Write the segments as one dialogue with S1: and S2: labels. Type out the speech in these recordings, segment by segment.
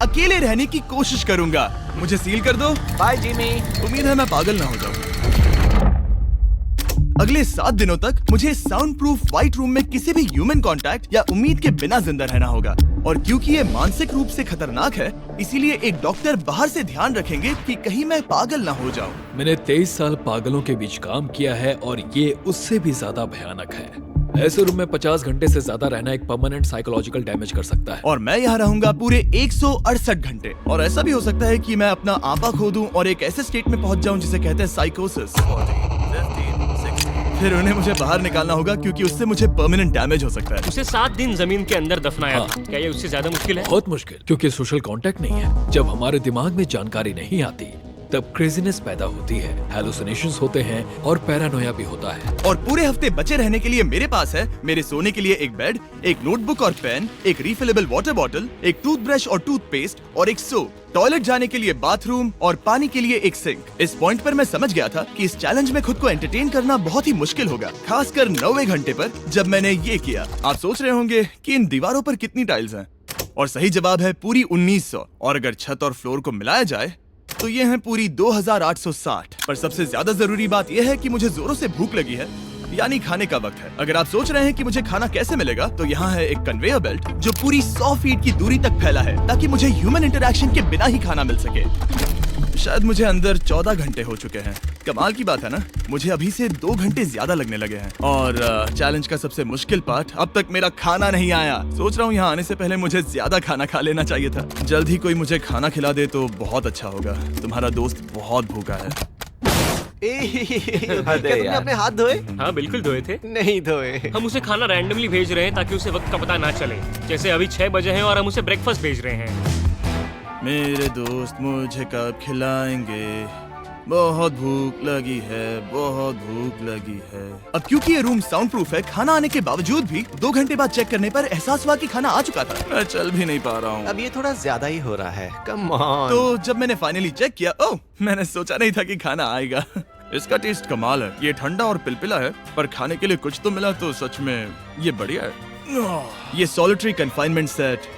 S1: अकेले रहने की कोशिश करूंगा। मुझे सील कर दो।
S2: Bye Jimmy.
S1: उम्मीद है मैं पागल ना हो जाऊं। अगले 7 दिनों तक मुझे साउंड प्रूफ व्हाइट रूम में किसी भी ह्यूमन कांटेक्ट या उम्मीद के बिना जिंदा रहना होगा। और क्योंकि ये मानसिक रूप से खतरनाक है, इसीलिए एक डॉक्टर बाहर से ध्यान रखेंगे कि कहीं मैं पागल ना हो जाऊं।
S3: मैंने 23 साल पागलों के बीच काम किया है और ये उससे भी ज्यादा भयानक है। ऐसे रूम में 50 घंटे से ज्यादा रहना एक परमानेंट साइकोलॉजिकल डैमेज कर सकता है।
S1: और मैं यहाँ रहूंगा पूरे 168 घंटे। और ऐसा भी हो सकता है कि मैं अपना आपा खो दूं और एक ऐसे स्टेट में पहुंच जाऊं जिसे कहते हैं साइकोसिस। फिर उन्हें मुझे बाहर निकालना होगा क्योंकि उससे मुझे परमानेंट डैमेज हो सकता है।
S4: उसे 7 दिन जमीन के अंदर दफनाया
S3: हाँ।
S4: था। क्या ये उससे ज्यादा मुश्किल है?
S3: बहुत मुश्किल, क्योंकि सोशल कांटेक्ट नहीं है। जब हमारे दिमाग में जानकारी नहीं आती तब क्रेजीनेस पैदा होती है, हैलुसिनेशंस होते हैं और पैरानोया भी होता है।
S1: और पूरे हफ्ते बचे रहने के लिए मेरे पास है मेरे सोने के लिए एक बेड, एक नोटबुक और पेन, एक रिफिलेबल वाटर बॉटल, एक टूथब्रश और टूथपेस्ट और एक सोप, टॉयलेट जाने के लिए बाथरूम और पानी के लिए एक सिंक। इस पॉइंट पर मैं समझ गया था कि इस चैलेंज में खुद को एंटरटेन करना बहुत ही मुश्किल होगा, खासकर 90वें घंटे पर जब मैंने ये किया। आप सोच रहे होंगे कि इन दीवारों पर कितनी टाइल्स हैं? और सही जवाब है पूरी 1900। और अगर छत और फ्लोर को मिलाया जाए तो ये हैं पूरी 2860। पर सबसे ज्यादा जरूरी बात यह है कि मुझे जोरों से भूख लगी है, यानी खाने का वक्त है। अगर आप सोच रहे हैं कि मुझे खाना कैसे मिलेगा, तो यहाँ है एक कन्वेयर बेल्ट जो पूरी 100 फीट की दूरी तक फैला है, ताकि मुझे ह्यूमन इंटरैक्शन के बिना ही खाना मिल सके। शायद मुझे अंदर 14 घंटे हो चुके हैं। कमाल की बात है ना, मुझे अभी से 2 घंटे ज्यादा लगने लगे हैं। और चैलेंज का सबसे मुश्किल पार्ट, अब तक मेरा खाना नहीं आया। सोच रहा हूँ यहाँ आने से पहले मुझे ज्यादा खाना खा लेना चाहिए था। जल्द ही कोई मुझे खाना खिला दे तो बहुत अच्छा होगा। तुम्हारा दोस्त बहुत भूखा है।
S2: क्या तुमने अपने हाथ धोए?
S4: हाँ बिल्कुल धोए थे।
S2: नहीं धोए।
S4: हम उसे खाना रैंडमली भेज रहे हैं ताकि उसे वक्त का पता ना चले। जैसे अभी 6 बजे हैं और हम उसे ब्रेकफास्ट भेज रहे हैं।
S1: मेरे दोस्त मुझे कब खिलाएंगे? बहुत भूख लगी है, बहुत भूख लगी है। अब क्योंकि ये रूम साउंड प्रूफ है, खाना आने के बावजूद भी 2 घंटे बाद चेक करने पर एहसास हुआ कि खाना आ चुका था। मैं चल भी नहीं पा रहा हूँ।
S2: अब ये थोड़ा ज्यादा ही हो रहा है। Come on.
S1: तो जब मैंने फाइनली चेक किया, ओह, मैंने सोचा नहीं था कि खाना आएगा। इसका टेस्ट कमाल है। ये ठंडा और पिलपिला है, पर खाने के लिए कुछ तो मिला, तो सच में ये बढ़िया है। ये solitary confinement set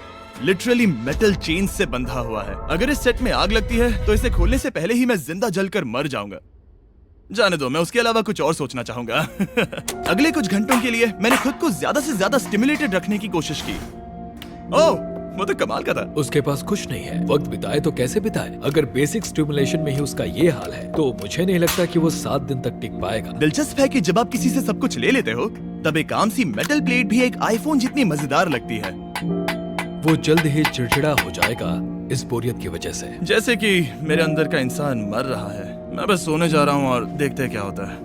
S1: literally metal chain से बंधा हुआ है। अगर इस सेट में आग लगती है तो इसे खोलने से पहले ही मैं जिंदा जलकर मर जाऊंगा। जाने दो, मैं उसके अलावा कुछ और सोचना चाहूंगा। अगले कुछ घंटों के लिए मैंने खुद को ज्यादा से ज्यादा स्टिमुलेटेड रखने की कोशिश की। ओह, वो तो कमाल का था।
S3: उसके पास कुछ नहीं है, वक्त बिताए तो कैसे बिताए? अगर बेसिक स्टिमुलेशन में ही उसका ये हाल है तो मुझे नहीं लगता कि वो 7 दिन तक टिक पाएगा।
S1: दिलचस्प है कि जब आप किसी से सब कुछ ले लेते हो, तब एक आम सी मेटल प्लेट भी एक आईफोन जितनी मजेदार लगती है।
S3: वो जल्द ही चिड़चिड़ा हो जाएगा इस बोरियत की वजह से।
S1: जैसे कि मेरे अंदर का इंसान मर रहा है। मैं बस सोने जा रहा हूँ और देखते हैं क्या होता है।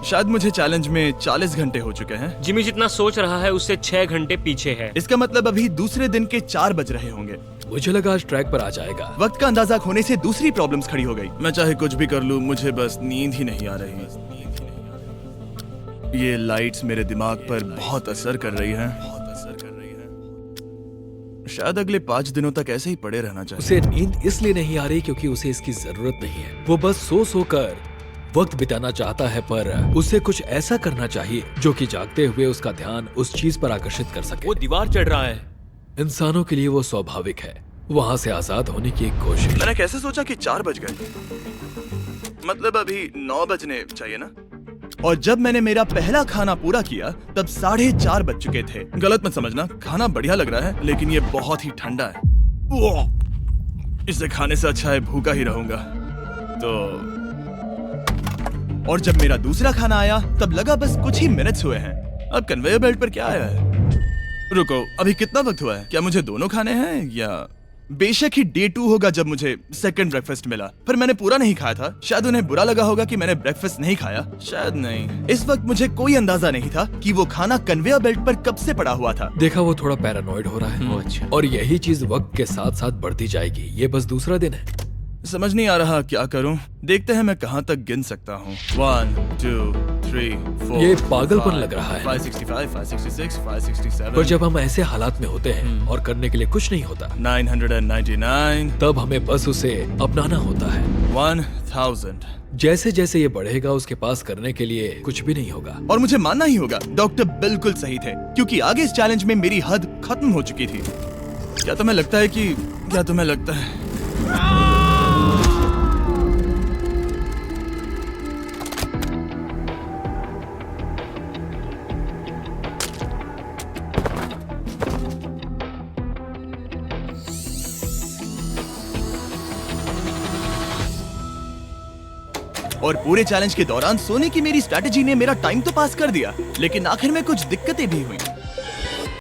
S1: शायद मुझे चैलेंज में 40 घंटे हो चुके हैं।
S4: जिमी जितना सोच रहा है उससे 6 घंटे पीछे है।
S1: इसका मतलब अभी दूसरे दिन के 4 बज रहे होंगे।
S3: मुझे लगा आज ट्रैक पर आ जाएगा।
S1: वक्त का अंदाजा खोने से दूसरी प्रॉब्लम्स खड़ी हो गई। मैं चाहे कुछ भी कर लूं, मुझे बस नींद ही नहीं आ रही। ये लाइट्स मेरे दिमाग पर बहुत असर कर रही हैं। शायद अगले 5 दिनों तक ऐसे ही पड़े रहना चाहिए।
S3: उसे नींद इसलिए नहीं आ रही क्योंकि उसे इसकी जरूरत नहीं है। वो बस सो कर वक्त बिताना चाहता है, पर उसे कुछ ऐसा करना चाहिए जो कि जागते हुए उसका ध्यान उस चीज पर आकर्षित कर सके।
S4: वो दीवार चढ़ रहा है।
S3: इंसानों के लिए वो स्वाभाविक है, वहाँ से आजाद होने की एक कोशिश।
S1: मैंने कैसे सोचा कि 4 बज गए? मतलब अभी 9 बजने चाहिए ना? और जब मैंने मेरा पहला खाना पूरा किया तब 4:30 बज चुके थे। गलत मत समझना, खाना बढ़िया लग रहा है, लेकिन ये बहुत ही ठंडा है। इसे खाने से अच्छा है भूखा ही रहूंगा। तो और जब मेरा दूसरा खाना आया तब लगा बस कुछ ही मिनट्स हुए हैं। अब कन्वेयर बेल्ट पर क्या आया है? रुको, अभी कितना वक्त हुआ है? क्या मुझे दोनों खाने हैं या? बेशक ही डे 2 होगा जब मुझे सेकंड ब्रेकफास्ट मिला, पर मैंने पूरा नहीं खाया था। शायद उन्हें बुरा लगा होगा कि मैंने ब्रेकफास्ट नहीं खाया, शायद नहीं। इस वक्त मुझे कोई अंदाजा नहीं था कि वो खाना कन्वेयर बेल्ट पर कब से पड़ा हुआ था।
S3: देखा, वो थोड़ा पैरानॉइड हो रहा है।
S2: अच्छा।
S3: और यही चीज वक्त के साथ साथ बढ़ती जाएगी। ये बस दूसरा दिन है।
S1: समझ नहीं आ रहा क्या करूं। देखते हैं मैं कहां तक गिन सकता हूं। 1 2 3 4
S3: ये पागलपन लग रहा है।
S1: 565 566 567
S3: पर जब हम ऐसे हालात में होते हैं और करने के लिए कुछ नहीं होता,
S1: 999
S3: तब हमें बस उसे अपनाना होता है।
S1: 1000।
S3: जैसे जैसे ये बढ़ेगा उसके पास करने के लिए कुछ भी नहीं होगा।
S1: और मुझे मानना ही होगा, डॉक्टर बिल्कुल सही थे, क्योंकि आगे इस चैलेंज में मेरी हद खत्म हो चुकी थी। क्या तुम्हें लगता है और पूरे चैलेंज के दौरान सोने की मेरी स्ट्रैटेजी ने मेरा टाइम तो पास कर दिया, लेकिन आखिर में कुछ दिक्कतें भी हुई।